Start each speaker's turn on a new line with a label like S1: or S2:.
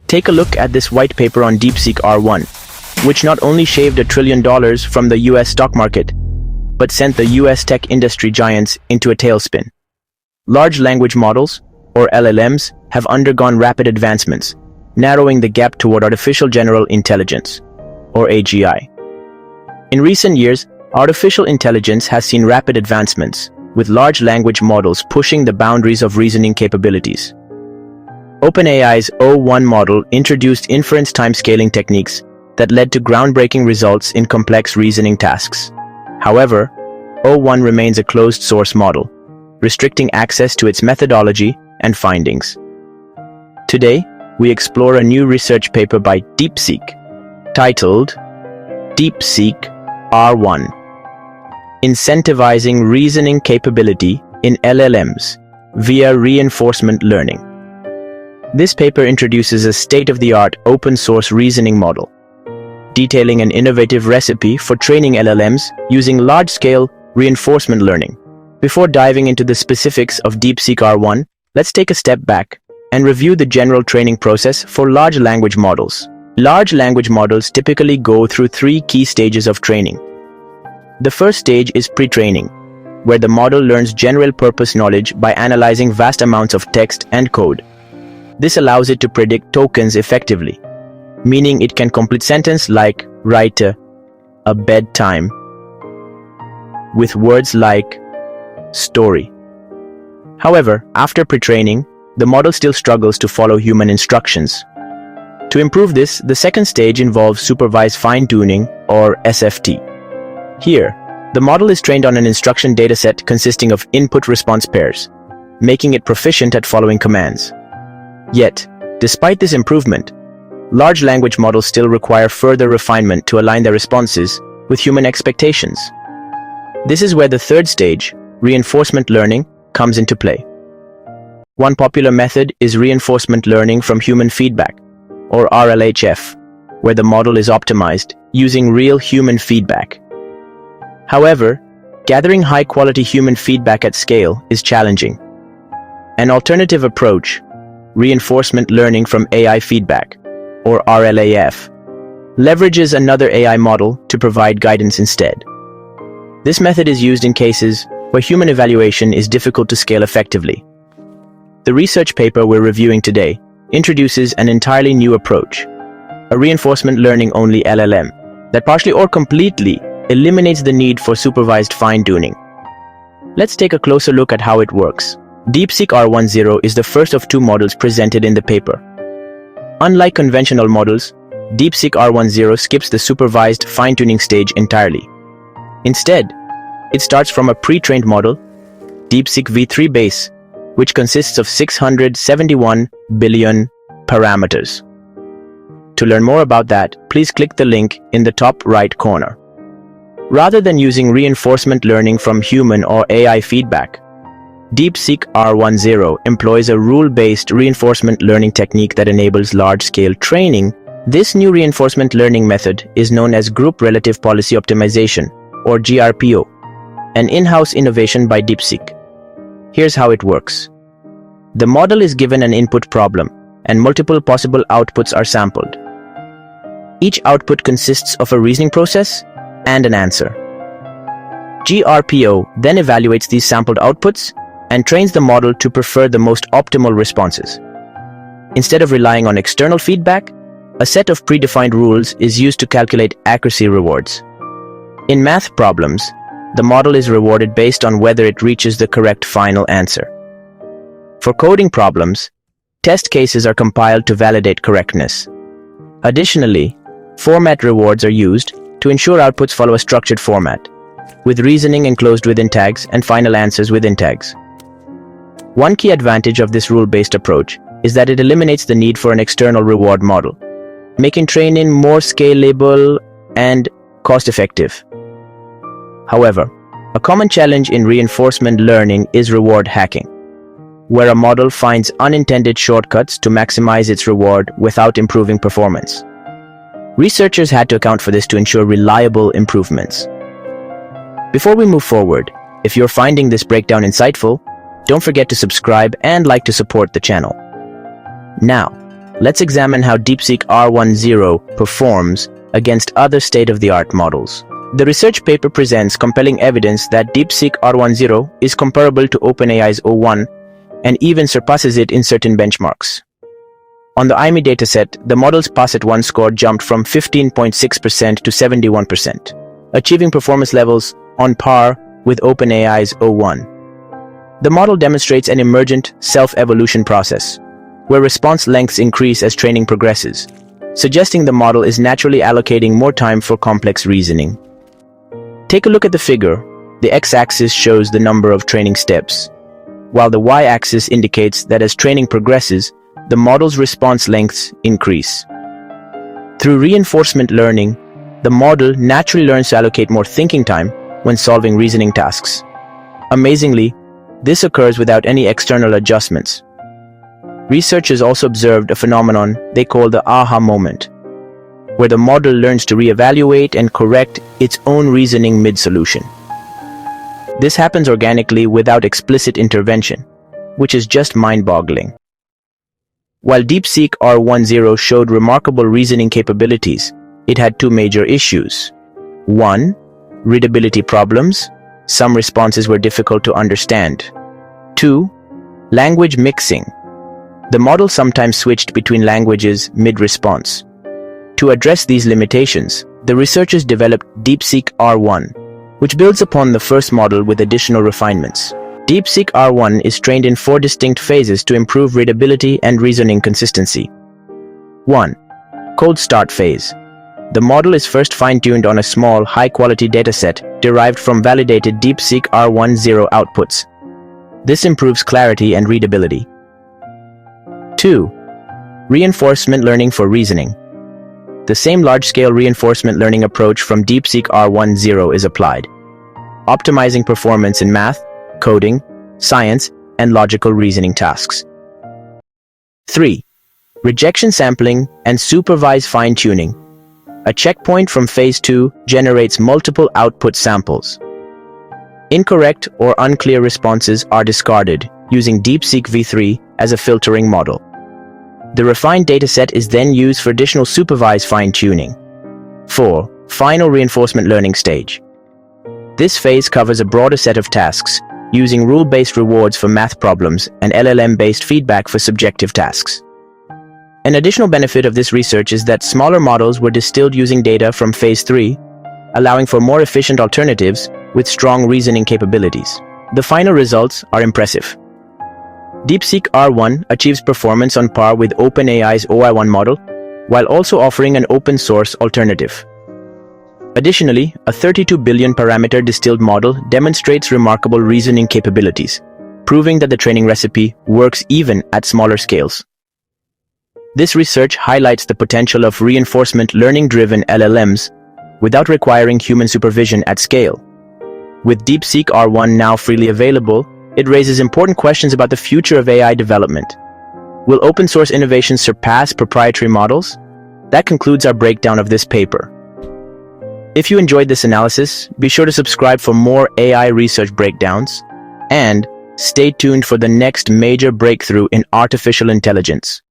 S1: Take a look at this white paper on DeepSeek-R1, which not only shaved $1 trillion from the US stock market, but sent the US tech industry giants into a tailspin. Large language models, or LLMs, have undergone rapid advancements, narrowing the gap toward artificial general intelligence, or AGI. In recent years, artificial intelligence has seen rapid advancements, with large language models pushing the boundaries of reasoning capabilities. OpenAI's O1 model introduced inference time-scaling techniques that led to groundbreaking results in complex reasoning tasks. However, O1 remains a closed-source model, restricting access to its methodology and findings. Today, we explore a new research paper by DeepSeek, titled DeepSeek-R1, Incentivizing Reasoning Capability in LLMs via Reinforcement Learning. This paper introduces a state-of-the-art open-source reasoning model, detailing an innovative recipe for training LLMs using large-scale reinforcement learning. Before diving into the specifics of DeepSeek-R1, let's take a step back and review the general training process for large language models. Large language models typically go through 3 key stages of training. The first stage is pre-training, where the model learns general-purpose knowledge by analyzing vast amounts of text and code. This allows it to predict tokens effectively, meaning it can complete sentences like write a bedtime with words like story. However, after pre-training, the model still struggles to follow human instructions. To improve this, the second stage involves Supervised Fine-Tuning, or SFT. Here, the model is trained on an instruction dataset consisting of input-response pairs, making it proficient at following commands. Yet, despite this improvement, large language models still require further refinement to align their responses with human expectations. This is where the third stage, reinforcement learning, comes into play. One popular method is reinforcement learning from human feedback, or RLHF, where the model is optimized using real human feedback. However, gathering high-quality human feedback at scale is challenging. An alternative approach, reinforcement learning from AI feedback, or RLAF, leverages another AI model to provide guidance instead. This method is used in cases where human evaluation is difficult to scale effectively. The research paper we're reviewing today introduces an entirely new approach, a reinforcement learning-only LLM that partially or completely eliminates the need for supervised fine-tuning. Let's take a closer look at how it works. DeepSeek-R1 is the first of 2 models presented in the paper. Unlike conventional models, DeepSeek-R1 skips the supervised fine-tuning stage entirely. Instead, it starts from a pre-trained model, DeepSeek v3 base, which consists of 671 billion parameters. To learn more about that, please click the link in the top right corner. Rather than using reinforcement learning from human or AI feedback, DeepSeek-R1 employs a rule-based reinforcement learning technique that enables large-scale training. This new reinforcement learning method is known as Group Relative Policy Optimization, or GRPO, an in-house innovation by DeepSeek. Here's how it works. The model is given an input problem, and multiple possible outputs are sampled. Each output consists of a reasoning process and an answer. GRPO then evaluates these sampled outputs and trains the model to prefer the most optimal responses. Instead of relying on external feedback, a set of predefined rules is used to calculate accuracy rewards. In math problems, the model is rewarded based on whether it reaches the correct final answer. For coding problems, test cases are compiled to validate correctness. Additionally, format rewards are used to ensure outputs follow a structured format, with reasoning enclosed within tags and final answers within tags. One key advantage of this rule-based approach is that it eliminates the need for an external reward model, making training more scalable and cost-effective. However, a common challenge in reinforcement learning is reward hacking, where a model finds unintended shortcuts to maximize its reward without improving performance. Researchers had to account for this to ensure reliable improvements. Before we move forward, if you're finding this breakdown insightful, don't forget to subscribe and like to support the channel. Now, let's examine how DeepSeek-R1 performs against other state-of-the-art models. The research paper presents compelling evidence that DeepSeek-R1 is comparable to OpenAI's O1 and even surpasses it in certain benchmarks. On the IME dataset, the model's pass-at-1 score jumped from 15.6% to 71%, achieving performance levels on par with OpenAI's O1. The model demonstrates an emergent self-evolution process, where response lengths increase as training progresses, suggesting the model is naturally allocating more time for complex reasoning. Take a look at the figure. The x-axis shows the number of training steps, while the y-axis indicates that as training progresses, the model's response lengths increase. Through reinforcement learning, the model naturally learns to allocate more thinking time when solving reasoning tasks. Amazingly, this occurs without any external adjustments. Researchers also observed a phenomenon they call the aha moment, where the model learns to reevaluate and correct its own reasoning mid-solution. This happens organically without explicit intervention, which is just mind-boggling. While DeepSeek-R1 showed remarkable reasoning capabilities, it had two major issues. 1. Readability problems. Some responses were difficult to understand. 2. Language mixing. The model sometimes switched between languages mid-response. To address these limitations, the researchers developed DeepSeek-R1, which builds upon the first model with additional refinements. DeepSeek-R1 is trained in 4 distinct phases to improve readability and reasoning consistency. 1. Cold start phase. The model is first fine-tuned on a small, high-quality dataset derived from validated DeepSeek-R1 outputs. This improves clarity and readability. 2. Reinforcement learning for reasoning. The same large-scale reinforcement learning approach from DeepSeek-R1 is applied, optimizing performance in math, coding, science, and logical reasoning tasks. 3. Rejection sampling and supervised fine-tuning. A checkpoint from phase 2 generates multiple output samples. Incorrect or unclear responses are discarded using DeepSeek V3 as a filtering model. The refined dataset is then used for additional supervised fine-tuning. 4. Final reinforcement learning stage. This phase covers a broader set of tasks, using rule-based rewards for math problems and LLM-based feedback for subjective tasks. An additional benefit of this research is that smaller models were distilled using data from phase 3, allowing for more efficient alternatives with strong reasoning capabilities. The final results are impressive. DeepSeek-R1 achieves performance on par with OpenAI's OI1 model, while also offering an open-source alternative. Additionally, a 32 billion parameter distilled model demonstrates remarkable reasoning capabilities, proving that the training recipe works even at smaller scales. This research highlights the potential of reinforcement learning-driven LLMs without requiring human supervision at scale. With DeepSeek-R1 now freely available, it raises important questions about the future of AI development. Will open-source innovations surpass proprietary models? That concludes our breakdown of this paper. If you enjoyed this analysis, be sure to subscribe for more AI research breakdowns, and stay tuned for the next major breakthrough in artificial intelligence.